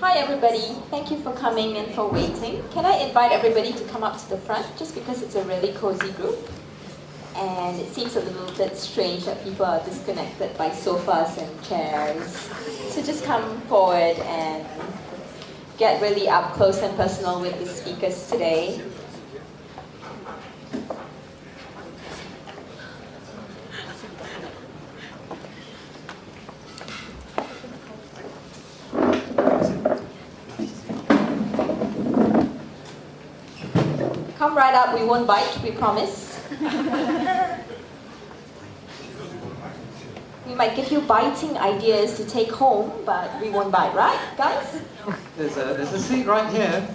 Hi everybody, thank you for coming and for waiting. Can I invite everybody to come up to the front, just because it's a really cozy group. And it seems a little bit strange that people are disconnected by sofas and chairs. So just come forward and get really up close and personal with the speakers today. Come right up, we won't bite, we promise. We might give you biting ideas to take home, but we won't bite, right, guys? There's a seat right here.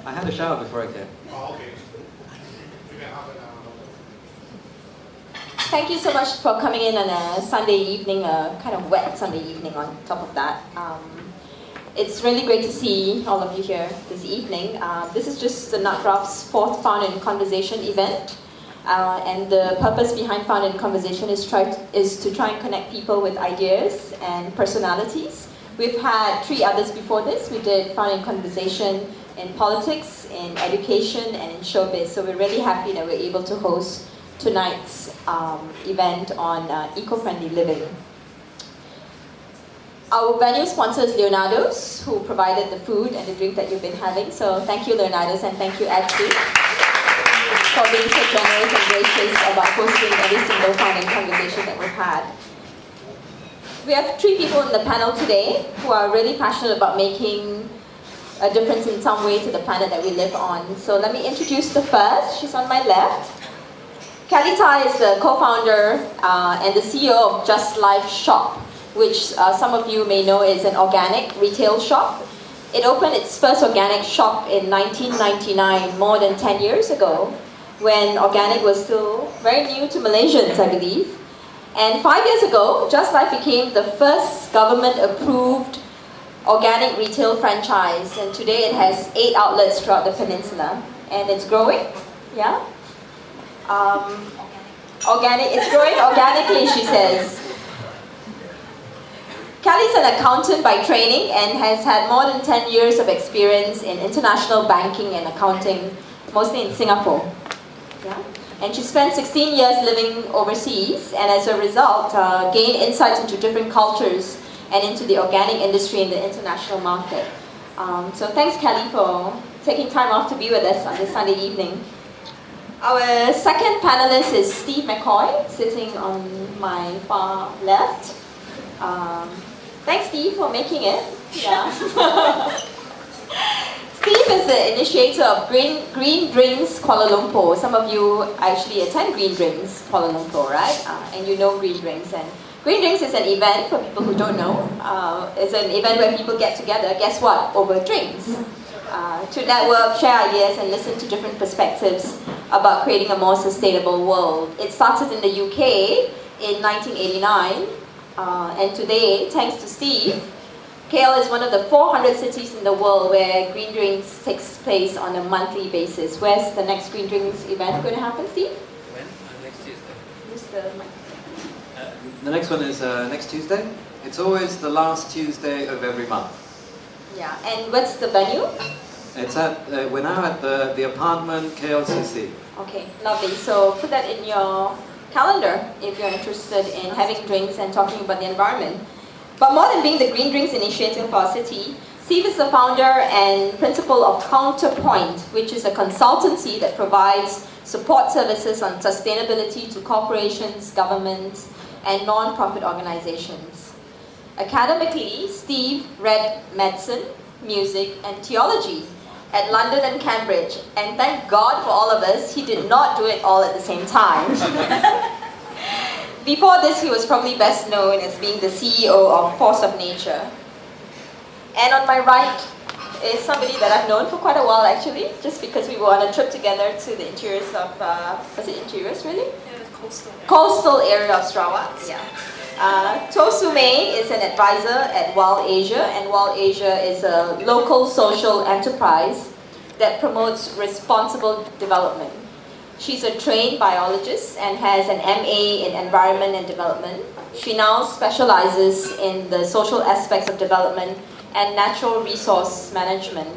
I had a shower before I came. Thank you so much for coming in on a Sunday evening, a kind of wet Sunday evening on top of that. It's really great to see all of you here this evening. This is just the Nutcraft's 4th Found in Conversation event. And the purpose behind Found in Conversation is to try and connect people with ideas and personalities. We've had 3 others before this. We did Found in Conversation in politics, in education, and in showbiz. So we're really happy that we're able to host tonight's event on eco-friendly living. Our venue sponsor is Leonardo's, who provided the food and the drink that you've been having. So thank you, Leonardo's, and thank you, Ashley, for being so generous and gracious about hosting every single Found in Conversation that we've had. We have 3 people in the panel today who are really passionate about making a difference in some way to the planet that we live on. So let me introduce the first. She's on my left. Kelly Tai is the co-founder and the CEO of Just Life Shop, which some of you may know is an organic retail shop. It opened its first organic shop in 1999, more than 10 years ago, when organic was still very new to Malaysians, I believe. And 5 years ago, Just Life became the first government-approved organic retail franchise, and today it has 8 outlets throughout the peninsula, and it's growing, yeah? It's growing organically, she says. Kelly's an accountant by training and has had more than 10 years of experience in international banking and accounting, mostly in Singapore. Yeah? And she spent 16 years living overseas, and as a result, gained insights into different cultures and into the organic industry in the international market. So thanks, Kelly, for taking time off to be with us on this Sunday evening. Our second panelist is Steve McCoy, sitting on my far left. Thanks, Steve, for making it. Yeah. Steve is the initiator of Green Drinks Kuala Lumpur. Some of you actually attend Green Drinks Kuala Lumpur, right? And you know Green Drinks. And Green Drinks is an event, for people who don't know. It's an event where people get together, guess what, over drinks. To network, share ideas, and listen to different perspectives about creating a more sustainable world. It started in the UK in 1989. And today, thanks to Steve, KL is one of the 400 cities in the world where Green Drinks takes place on a monthly basis. Where's the next Green Drinks event going to happen, Steve? When? Next Tuesday. The next one is next Tuesday. It's always the last Tuesday of every month. Yeah, and what's the venue? It's we're now at the apartment KLCC. Okay, lovely. So put that in your calendar if you're interested in having drinks and talking about the environment. But more than being the Green Drinks initiative for our city, Steve is the founder and principal of Counterpoint, which is a consultancy that provides support services on sustainability to corporations, governments, and non-profit organizations. Academically, Steve read medicine, music, and theology at London and Cambridge, and thank God for all of us, he did not do it all at the same time. Before this, he was probably best known as being the CEO of Force of Nature. And on my right is somebody that I've known for quite a while, actually, just because we were on a trip together to the interiors of, was it interiors, really? Yeah, coastal area of Sarawak, yeah. Tosu May is an advisor at Wild Asia, and Wild Asia is a local social enterprise that promotes responsible development. She's a trained biologist and has an MA in Environment and Development. She now specializes in the social aspects of development and natural resource management.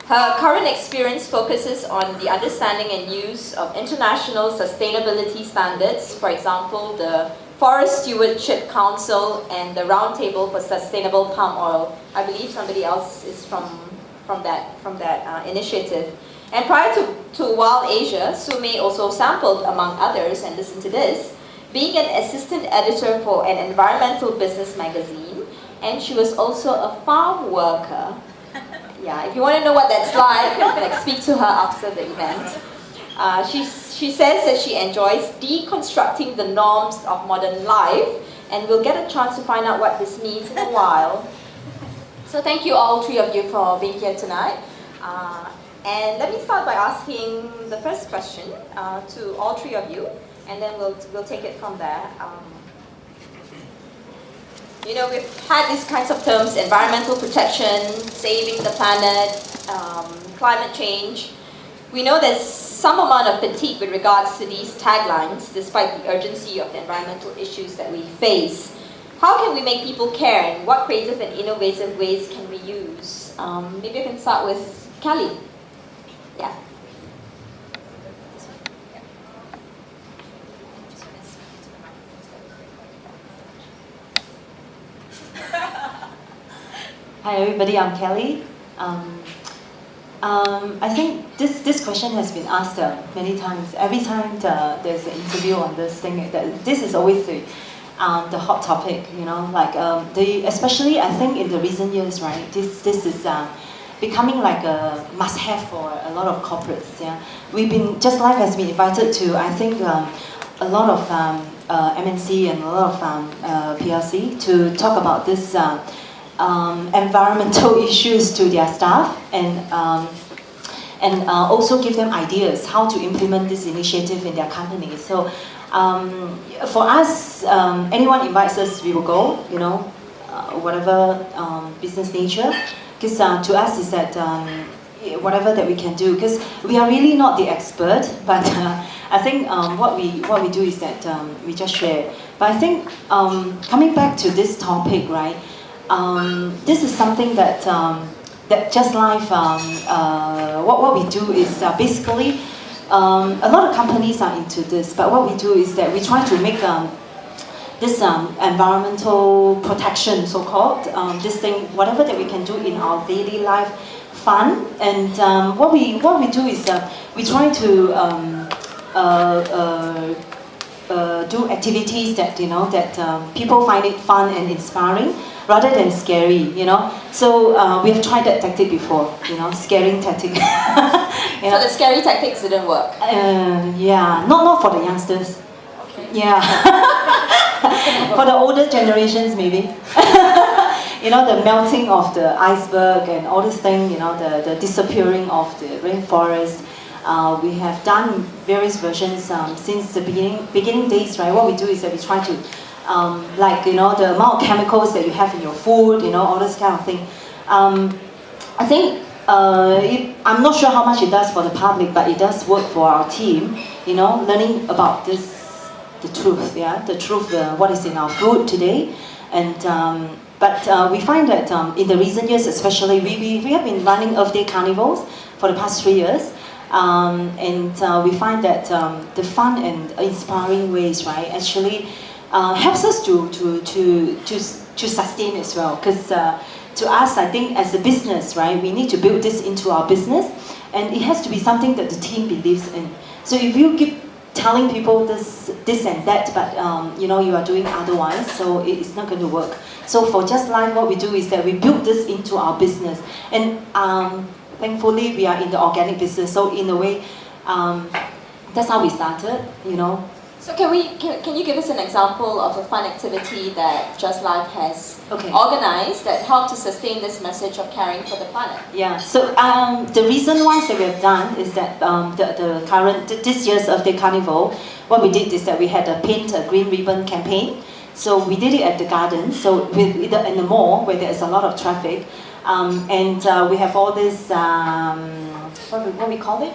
Her current experience focuses on the understanding and use of international sustainability standards, for example, the Forest Stewardship Council and the Roundtable for Sustainable Palm Oil. I believe somebody else is from that initiative. And prior to Wild Asia, Sume also sampled, among others, and listen to this, being an assistant editor for an environmental business magazine, and she was also a farm worker. Yeah, if you want to know what that's like, speak to her after the event. She says that she enjoys deconstructing the norms of modern life, and we'll get a chance to find out what this means in a while. So thank you all three of you for being here tonight. And let me start by asking the first question to all three of you, and then we'll take it from there. You know, we've had these kinds of terms: environmental protection, saving the planet, climate change. We know there's some amount of fatigue with regards to these taglines, despite the urgency of the environmental issues that we face. How can we make people care, and what creative and innovative ways can we use? Maybe I can start with Kelly. Yeah. Hi everybody, I'm Kelly. I think this question has been asked many times. Every time there's an interview on this thing, this is always the hot topic. You know, like especially I think in the recent years, right? This is becoming like a must-have for a lot of corporates. Yeah, Just Life has been invited to, I think, a lot of MNC and a lot of PLC to talk about this. Environmental issues to their staff, and also give them ideas how to implement this initiative in their company. So for us, anyone invites us, we will go, you know, whatever business nature, because to us is that whatever that we can do, because we are really not the expert, but I think what we do is that we just share. But I think coming back to this topic, right? This is something that that Just Life, what we do is basically, a lot of companies are into this, but what we do is that we try to make this environmental protection, so-called, this thing, whatever that we can do in our daily life, fun. And what we do is we try to do activities that, you know, that people find it fun and inspiring, rather than scary, you know. So we have tried that tactic before, you know, scaring tactic. You know? So the scary tactics didn't work? Yeah, not for the youngsters. Okay. Yeah. For the older generations, maybe. You know, the melting of the iceberg and all this thing, you know, the disappearing of the rainforest. We have done various versions since the beginning days, right? What we do is that we try to like, you know, the amount of chemicals that you have in your food, you know, all this kind of thing. I think, I'm not sure how much it does for the public, but it does work for our team, you know, learning about this, the truth, yeah, the truth, what is in our food today. And, but we find that in the recent years especially, we have been running Earth Day carnivals for the past 3 years. And we find that the fun and inspiring ways, right, actually helps us to sustain as well. Because to us, I think as a business, right, we need to build this into our business, and it has to be something that the team believes in. So if you keep telling people this and that, but you know, you are doing otherwise, so it's not going to work. So for Just Life, what we do is that we build this into our business, and thankfully we are in the organic business. So in a way, that's how we started, you know. So can you give us an example of a fun activity that Just Life has organized that helped to sustain this message of caring for the planet? Yeah, so the recent ones that we have done is that this year's Earth Day Carnival, what we did is that we had a paint a green ribbon campaign. So we did it at the garden, so in the mall where there is a lot of traffic, and we have all this, what we call it?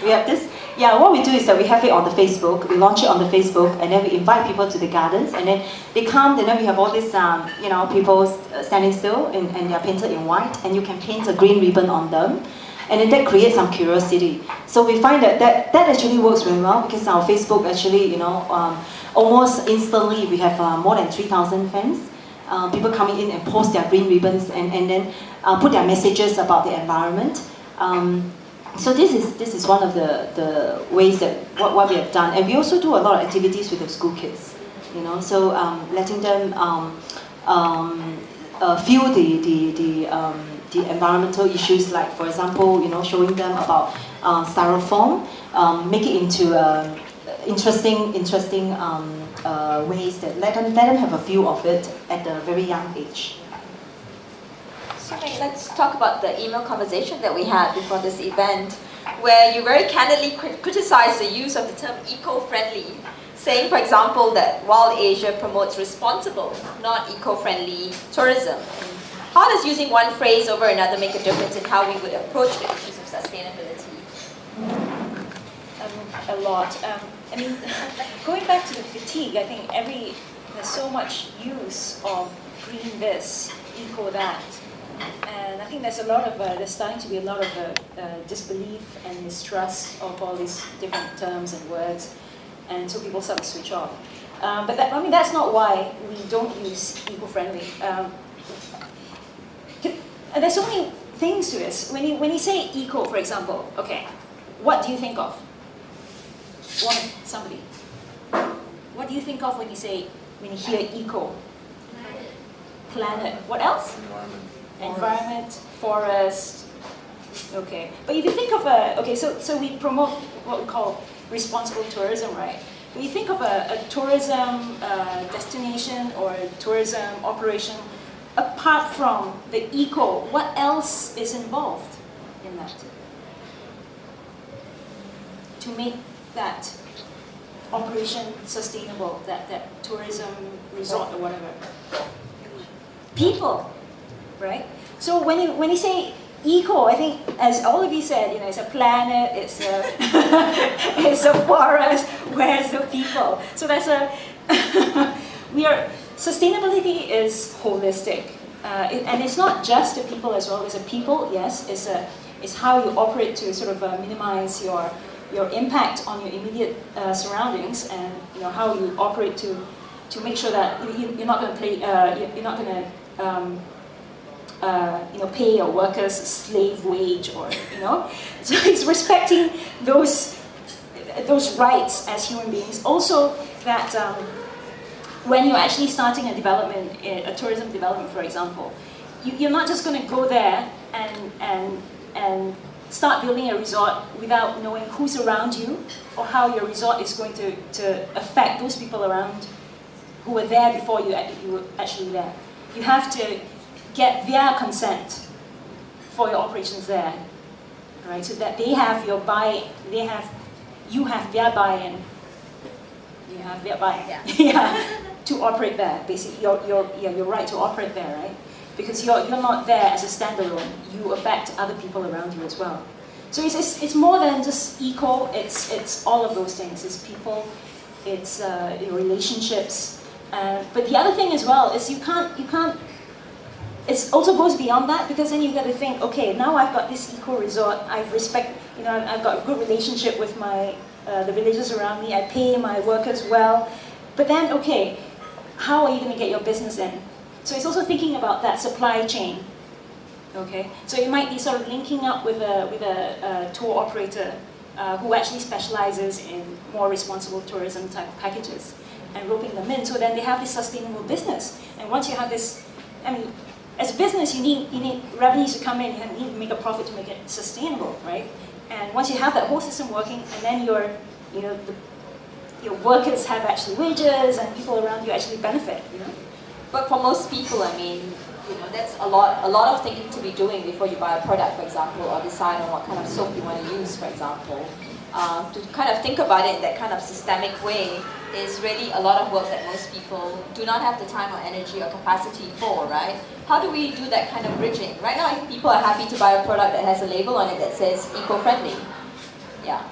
We have this. Yeah, what we do is that we have it on the Facebook. We launch it on the Facebook, and then we invite people to the gardens, and then they come. And then we have all these, people standing still, and they are painted in white, and you can paint a green ribbon on them, and then that creates some curiosity. So we find that actually works very well because our Facebook actually, almost instantly we have more than 3,000 fans. People coming in and post their green ribbons and then put their messages about the environment. So this is one of the ways that what we have done, and we also do a lot of activities with the school kids. So letting them feel the environmental issues, like for example, showing them about styrofoam, make it into interesting ways that let them have a feel of it at a very young age. So let's talk about the email conversation that we had before this event, where you very candidly criticized the use of the term eco-friendly, saying, for example, that Wild Asia promotes responsible, not eco-friendly tourism. How does using one phrase over another make a difference in how we would approach the issues of sustainability? A lot. Going back to the fatigue, I think there's so much use of green this, eco that. And I think there's starting to be a lot of disbelief and mistrust of all these different terms and words, and so people start to switch off. But that's not why we don't use eco-friendly. And there's so many things to this. When you say eco, for example, okay, what do you think of? Somebody. What do you think of when you hear eco? Planet. What else? Environment, forest. Okay, but if you think of so we promote what we call responsible tourism, right? When you think of a tourism destination or a tourism operation, apart from the eco, what else is involved in that to make that operation sustainable, that tourism resort or whatever? People. Right? So when you say eco, I think, as all of you said, it's a planet, it's a forest. Where's the people? So sustainability is holistic, and it's not just the people as well. It's a people, yes. It's how you operate to sort of minimize your impact on your immediate surroundings, and how you operate to make sure that you're not going to pay your workers slave wage, or so it's respecting those rights as human beings. Also, that when you're actually starting a tourism development, for example, you're not just going to go there and start building a resort without knowing who's around you or how your resort is going to affect those people around who were there before you were actually there. You have to get their consent for your operations there, right? So that you have their buy-in. You have their buy-in. Yeah, to operate there. Basically, your right to operate there, right? Because you're not there as a standalone. You affect other people around you as well. So it's more than just eco. It's all of those things. It's people. It's relationships. But the other thing as well is you can't. It also goes beyond that, because then you got to think, okay, now I've got this eco resort. I've got a good relationship with the villagers around me. I pay my workers well. But then, okay, how are you going to get your business in? So it's also thinking about that supply chain. Okay, so you might be sort of linking up with a tour operator who actually specializes in more responsible tourism type of packages, and roping them in. So then they have this sustainable business. And once you have this, as a business, you need revenues to come in. You need to make a profit to make it sustainable, right? And once you have that whole system working, and then your workers have actually wages, and people around you actually benefit. But for most people, that's a lot of thinking to be doing before you buy a product, for example, or decide on what kind of soap you want to use, for example. To kind of think about it in that kind of systemic way is really a lot of work that most people do not have the time or energy or capacity for, right? How do we do that kind of bridging? Right now, I think people are happy to buy a product that has a label on it that says eco-friendly. Yeah.